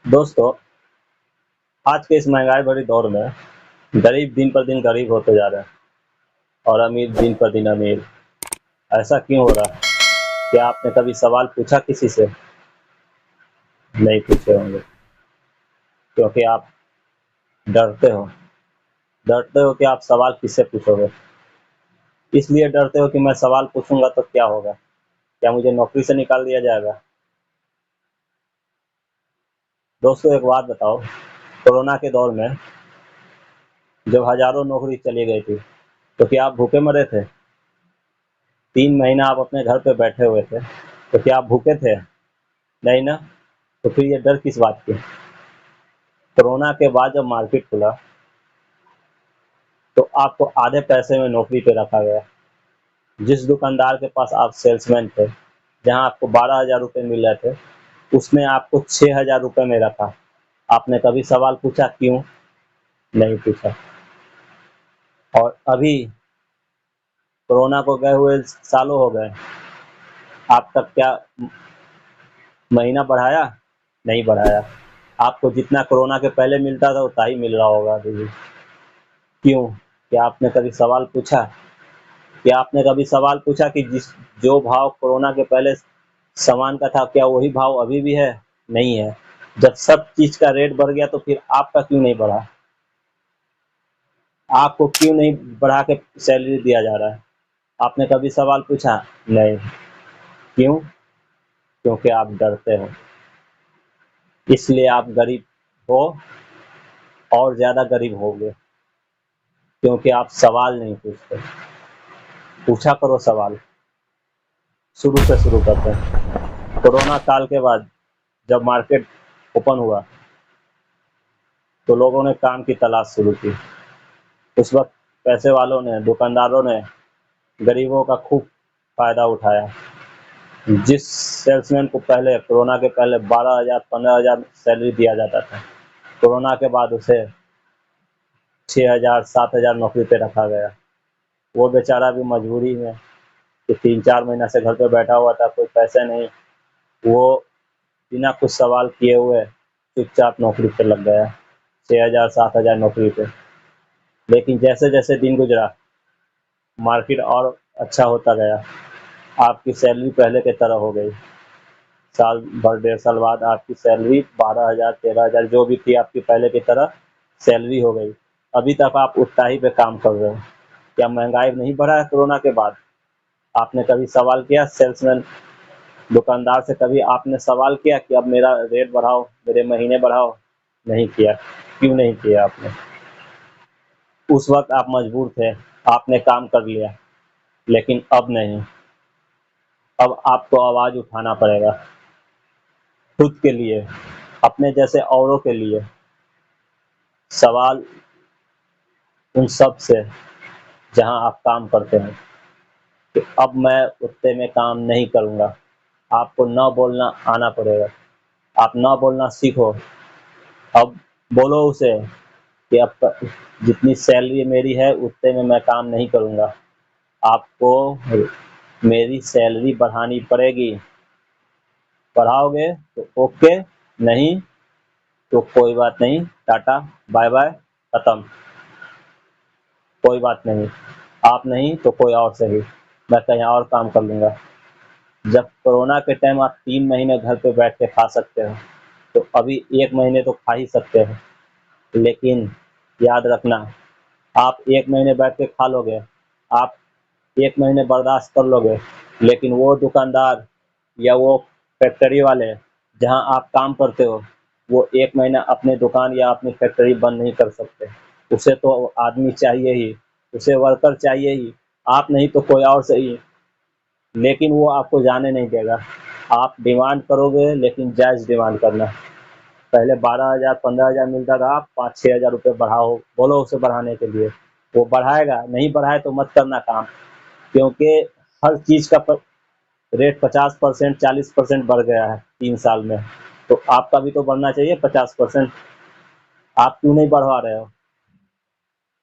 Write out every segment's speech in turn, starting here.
दोस्तों, आज के इस महंगाई भरी दौर में गरीब दिन पर दिन गरीब होते जा रहे हैं और अमीर दिन पर दिन अमीर। ऐसा क्यों हो रहा है? क्या आपने कभी सवाल पूछा किसी से? नहीं पूछे होंगे, क्योंकि आप डरते हो। डरते हो कि आप सवाल किससे पूछोगे। इसलिए डरते हो कि मैं सवाल पूछूंगा तो क्या होगा? क्या मुझे नौकरी से निकाल दिया जाएगा? दोस्तों, एक बात बताओ, कोरोना के दौर में जब हजारों नौकरी चली गई थी, तो क्या आप भूखे मरे थे? 3 महीना आप अपने घर पे बैठे हुए थे, तो क्या आप भूखे थे? नहीं ना। तो फिर ये डर किस बात की? कोरोना के बाद जब मार्केट खुला, तो आपको आधे पैसे में नौकरी पे रखा गया। जिस दुकानदार के पास आप सेल्समैन थे, जहां आपको 12,000 रुपये मिल रहे थे, उसने आपको 6,000 रुपये में रखा। आपने कभी सवाल पूछा क्यों? नहीं पूछा। और अभी कोरोना को गए हुए सालों हो गए, आप तक क्या महीना बढ़ाया? नहीं बढ़ाया। आपको जितना कोरोना के पहले मिलता था उतना ही मिल रहा होगा अभी भी। क्यों? क्या आपने कभी सवाल पूछा? क्या आपने कभी सवाल पूछा कि जो भाव कोरोना के पहले सामान का था, क्या वही भाव अभी भी है? नहीं है। जब सब चीज का रेट बढ़ गया तो फिर आपका क्यों नहीं बढ़ा? आपको क्यों नहीं बढ़ा के सैलरी दिया जा रहा है? आपने कभी सवाल पूछा? नहीं। क्यों? क्योंकि आप डरते हो। इसलिए आप गरीब हो और ज्यादा गरीब होगे, क्योंकि आप सवाल नहीं पूछते। पूछा करो सवाल। शुरू से शुरू करते हैं। कोरोना काल के बाद जब मार्केट ओपन हुआ, तो लोगों ने काम की तलाश शुरू की। उस वक्त पैसे वालों ने, दुकानदारों ने गरीबों का खूब फायदा उठाया। जिस सेल्समैन को पहले कोरोना के पहले 12,000 15,000 सैलरी दिया जाता था, कोरोना के बाद उसे 6,000 7,000 नौकरी पे रखा गया। वो बेचारा भी मजबूरी में, कि 3-4 महीना से घर पे बैठा हुआ था, कोई पैसे नहीं, वो बिना कुछ सवाल किए हुए चुपचाप नौकरी पे लग गया, 6,000 7,000 नौकरी पे। लेकिन जैसे जैसे दिन गुजरा, मार्केट और अच्छा होता गया। आपकी सैलरी पहले की तरह हो गई। साल भर 1.5 साल बाद आपकी सैलरी 12,000 13,000 जो भी थी आपकी पहले की तरह सैलरी हो गई। अभी तक आप उतना ही पे काम कर रहे हो। क्या महंगाई नहीं बढ़ा है कोरोना के बाद? आपने कभी सवाल किया सेल्समैन, दुकानदार से कभी आपने सवाल किया कि अब मेरा रेट बढ़ाओ, मेरे महीने बढ़ाओ? नहीं किया। क्यों नहीं किया आपने? उस वक्त आप मजबूर थे, आपने काम कर लिया। लेकिन अब नहीं। अब आपको आवाज उठाना पड़ेगा, खुद के लिए, अपने जैसे औरों के लिए। सवाल उन सब से जहां आप काम करते हैं, कि अब मैं उतने में काम नहीं करूंगा। आपको न बोलना आना पड़ेगा। आप न बोलना सीखो। अब बोलो उसे कि अब जितनी सैलरी मेरी है उतने में मैं काम नहीं करूंगा। आपको मेरी सैलरी बढ़ानी पड़ेगी। बढ़ाओगे तो ओके, नहीं तो कोई बात नहीं, टाटा बाय बाय, खत्म। कोई बात नहीं। आप नहीं तो कोई और सही, मैं कहीं और काम कर लूंगा। जब कोरोना के टाइम आप 3 महीने घर पे बैठ के खा सकते हो, तो अभी 1 महीने तो खा ही सकते हो। लेकिन याद रखना, आप 1 महीने बैठ के खा लोगे, आप 1 महीने बर्दाश्त कर लोगे, लेकिन वो दुकानदार या वो फैक्ट्री वाले जहां आप काम करते हो, वो 1 महीना अपने दुकान या अपनी फैक्ट्री बंद नहीं कर सकते। उसे तो आदमी चाहिए ही, उसे वर्कर चाहिए ही। आप नहीं तो कोई और सही, लेकिन वो आपको जाने नहीं देगा। आप डिमांड करोगे, लेकिन जायज़ डिमांड करना। पहले 12,000 15,000 मिलता था, आप 5-6 हज़ार रुपये बढ़ाओ, बोलो उसे बढ़ाने के लिए। वो बढ़ाएगा, नहीं बढ़ाए तो मत करना काम। क्योंकि हर चीज़ का रेट 50% 40% बढ़ गया है 3 साल में। तो आपका भी तो बढ़ना चाहिए 50%। आप क्यों नहीं बढ़वा रहे हो?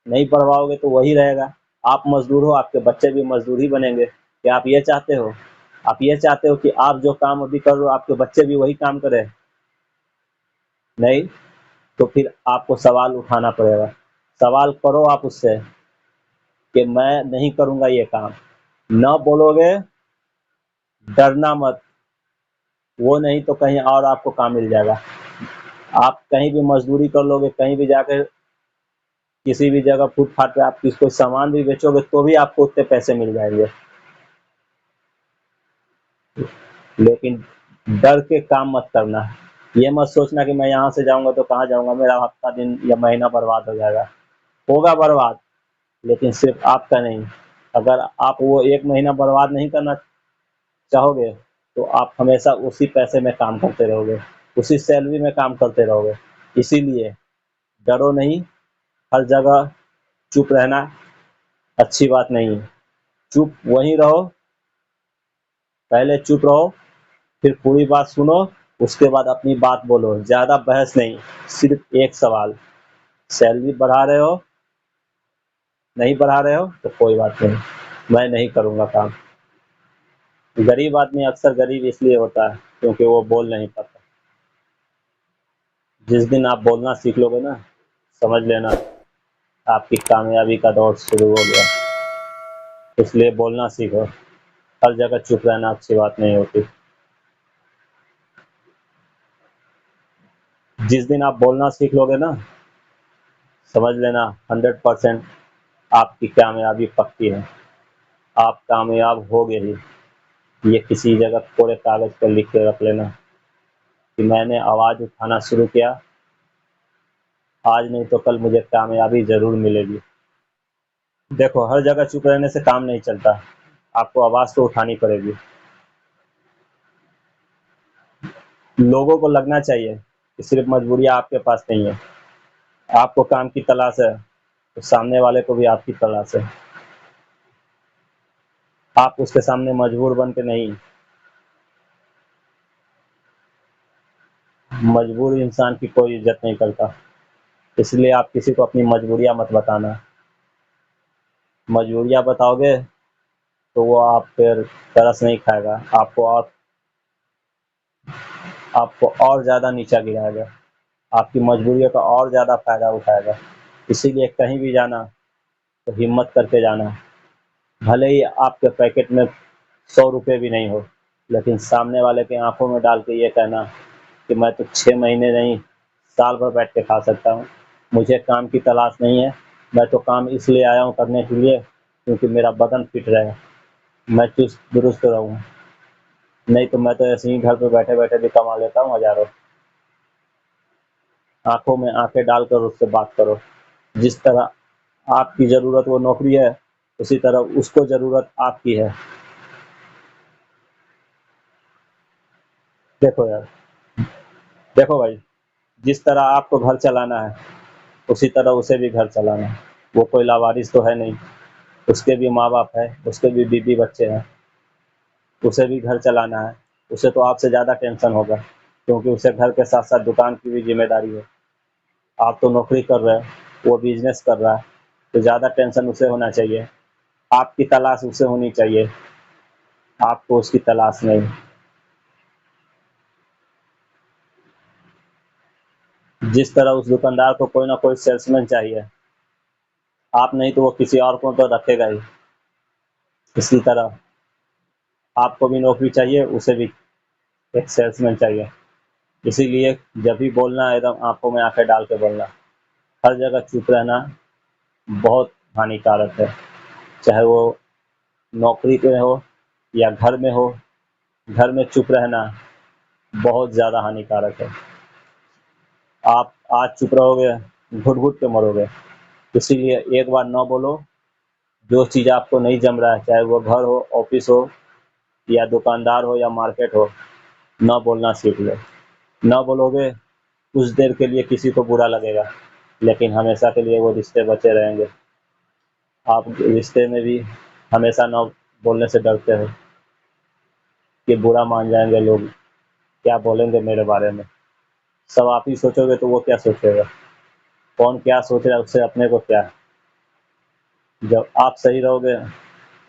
नहीं बढ़वाओगे तो वही रहेगा। आप मजदूर हो, आपके बच्चे भी मजदूर ही बनेंगे। क्या आप ये चाहते हो? आप ये चाहते हो कि आप जो काम अभी कर रहे हो आपके बच्चे भी वही काम करें? नहीं तो फिर आपको सवाल उठाना पड़ेगा। सवाल करो आप उससे कि मैं नहीं करूँगा ये काम। ना बोलोगे, डरना मत, वो नहीं तो कहीं और आपको काम मिल जाएगा। आप कहीं भी मज़दूरी कर लोगे, कहीं भी जाकर किसी भी जगह फुटपाथ पे आप कोई सामान भी बेचोगे तो भी आपको उतने पैसे मिल जाएँगे। लेकिन डर के काम मत करना। ये मत सोचना कि मैं यहाँ से जाऊँगा तो कहाँ जाऊँगा, मेरा हफ्ता दिन या महीना बर्बाद हो जाएगा। होगा बर्बाद, लेकिन सिर्फ आपका नहीं। अगर आप वो 1 महीना बर्बाद नहीं करना चाहोगे तो आप हमेशा उसी पैसे में काम करते रहोगे, उसी सैलरी में काम करते रहोगे। इसीलिए डरो नहीं, हर जगह चुप रहना अच्छी बात नहीं है। चुप वहीं रहो, पहले चुप रहो, फिर पूरी बात सुनो, उसके बाद अपनी बात बोलो। ज़्यादा बहस नहीं, सिर्फ एक सवाल, सैलरी बढ़ा रहे हो, नहीं बढ़ा रहे हो तो कोई बात नहीं, मैं नहीं करूँगा काम। गरीब आदमी अक्सर गरीब इसलिए होता है क्योंकि वो बोल नहीं पाता। जिस दिन आप बोलना सीख लोगे ना, समझ लेना आपकी कामयाबी का दौर शुरू हो गया। इसलिए बोलना सीखो, हर जगह चुप रहना अच्छी बात नहीं होती। जिस दिन आप बोलना सीख लोगे ना, समझ लेना 100% आपकी कामयाबी पक्की है। आप कामयाब होगे ही। ये किसी जगह कोरे कागज़ पर लिख के रख लेना कि मैंने आवाज़ उठाना शुरू किया, आज नहीं तो कल मुझे कामयाबी ज़रूर मिलेगी। देखो, हर जगह चुप रहने से काम नहीं चलता, आपको आवाज़ तो उठानी पड़ेगी। लोगों को लगना चाहिए कि सिर्फ मजबूरियाँ आपके पास नहीं है। आपको काम की तलाश है, तो सामने वाले को भी आपकी तलाश है। आप उसके सामने मजबूर बन के नहीं, मजबूर इंसान की कोई इज़्ज़त नहीं करता। इसलिए आप किसी को अपनी मजबूरियाँ मत बताना। मजबूरियाँ बताओगे तो वो आप फिर तरस नहीं खाएगा, आपको और ज़्यादा नीचा गिराएगा, आपकी मजबूरियों का और ज़्यादा फ़ायदा उठाएगा। इसीलिए कहीं भी जाना तो हिम्मत करके जाना। भले ही आपके पैकेट में 100 रुपए भी नहीं हो, लेकिन सामने वाले की आँखों में डाल के ये कहना कि मैं तो 6 महीने नहीं, साल भर बैठ के खा सकता हूँ। मुझे काम की तलाश नहीं है, मैं तो काम इसलिए आया हूँ करने के लिए क्योंकि मेरा बदन फिट रहे, मैं चुस्त दुरुस्त रहूँ। नहीं तो मैं तो ऐसे ही घर पे बैठे-बैठे भी कमा लेता हूँ हज़ारों। आँखों में आँखें डालकर उससे बात करो। जिस तरह आपकी ज़रूरत वो नौकरी है, उसी तरह उसको ज़रूरत आपकी है। देखो यार, देखो भाई, जिस तरह आपको घर चलाना है, उसी तरह उसे भी घर चलाना है। वो कोई लावारिस तो है नहीं, उसके भी माँ-बाप हैं, उसके भी बीवी-बच्चे हैं, उसे भी घर चलाना है। उसे तो आपसे ज़्यादा टेंशन होगा क्योंकि उसे घर के साथ-साथ दुकान की भी ज़िम्मेदारी है। आप तो नौकरी कर रहे हैं, वो बिज़नेस कर रहा है, तो ज़्यादा टेंशन उसे होना चाहिए। आपकी तलाश उसे होनी चाहिए, आपको उसकी तलाश नहीं। जिस तरह उस दुकानदार को कोई ना कोई सेल्समैन चाहिए, आप नहीं तो वो किसी और को तो रखेगा ही। इसी तरह आपको भी नौकरी चाहिए, उसे भी एक सेल्समैन चाहिए। इसीलिए जब भी बोलना है एकदम आँखों में आँखें डाल के बोलना। हर जगह चुप रहना बहुत हानिकारक है, चाहे वो नौकरी पे हो या घर में हो। घर में चुप रहना बहुत ज़्यादा हानिकारक है। आप आज चुप रहोगे, घुट-घुट के मरोगे। इसीलिए एक बार ना बोलो, जो चीज़ आपको नहीं जम रहा है, चाहे वो घर हो, ऑफ़िस हो या दुकानदार हो या मार्केट हो, ना बोलना सीख लो। ना बोलोगे, कुछ देर के लिए किसी को बुरा लगेगा, लेकिन हमेशा के लिए वो रिश्ते बचे रहेंगे। आप रिश्ते में भी हमेशा ना बोलने से डरते हो कि बुरा मान जाएँगे लोग, क्या बोलेंगे मेरे बारे में। सब आप ही सोचोगे तो वो क्या सोचेगा? कौन क्या सोच रहा है उससे अपने को क्या? जब आप सही रहोगे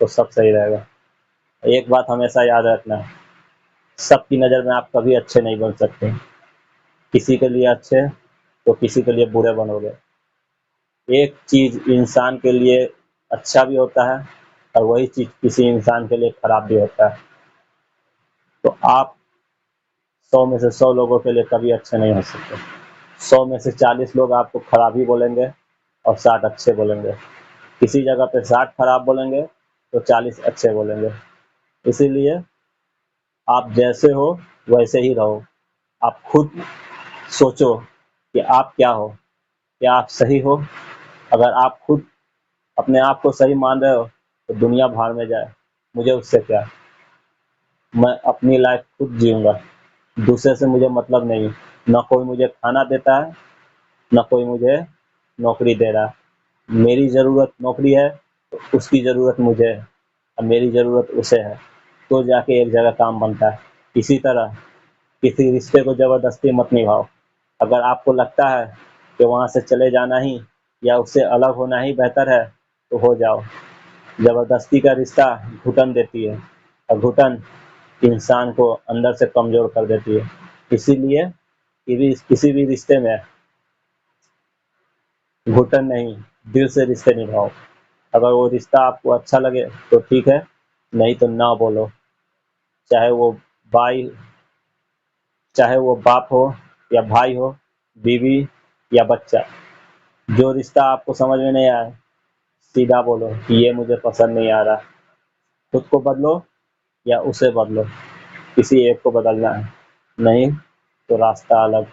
तो सब सही रहेगा। एक बात हमेशा याद रखना, सबकी नज़र में आप कभी अच्छे नहीं बन सकते, किसी के लिए अच्छे तो किसी के लिए बुरे बनोगे। एक चीज़ इंसान के लिए अच्छा भी होता है और वही चीज़ किसी इंसान के लिए खराब भी होता है। तो आप 100 में से 100 लोगों के लिए कभी अच्छे नहीं हो सकते। 100 में से 40 लोग आपको खराब ही बोलेंगे और 60 अच्छे बोलेंगे। किसी जगह पे 60 खराब बोलेंगे तो 40 अच्छे बोलेंगे। इसीलिए आप जैसे हो वैसे ही रहो। आप खुद सोचो कि आप क्या हो? क्या आप सही हो? अगर आप खुद अपने आप को सही मान रहे हो तो दुनिया भाड़ में जाए, मुझे उससे क्या। मैं अपनी लाइफ खुद जीऊँगा, दूसरे से मुझे मतलब नहीं। ना कोई मुझे खाना देता है, ना कोई मुझे नौकरी दे रहा है। मेरी ज़रूरत नौकरी है तो उसकी ज़रूरत मुझे है और मेरी ज़रूरत उसे है, तो जाके एक जगह काम बनता है। इसी तरह किसी रिश्ते को ज़बरदस्ती मत निभाओ। अगर आपको लगता है कि वहाँ से चले जाना ही या उससे अलग होना ही बेहतर है तो हो जाओ। ज़बरदस्ती का रिश्ता घुटन देती है और घुटन इंसान को अंदर से कमज़ोर कर देती है। इसीलिए किसी भी रिश्ते में घुटन नहीं, दिल से रिश्ते निभाओ। अगर वो रिश्ता आपको अच्छा लगे तो ठीक है, नहीं तो ना बोलो। चाहे वो भाई चाहे वो बाप हो या भाई हो, बीवी या बच्चा। जो रिश्ता आपको समझ में नहीं आए, सीधा बोलो कि ये मुझे पसंद नहीं आ रहा। खुद को बदलो या उसे बदलो, किसी एक को बदलना है, नहीं तो रास्ता अलग।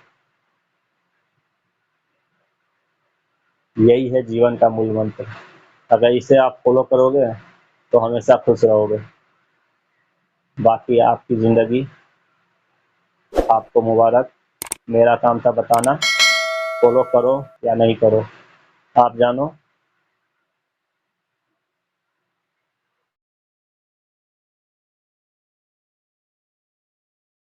यही है जीवन का मूल मंत्र। अगर इसे आप फॉलो करोगे तो हमेशा खुश रहोगे। बाकी आपकी ज़िंदगी आपको मुबारक। मेरा काम था बताना, फॉलो करो या नहीं करो, आप जानो।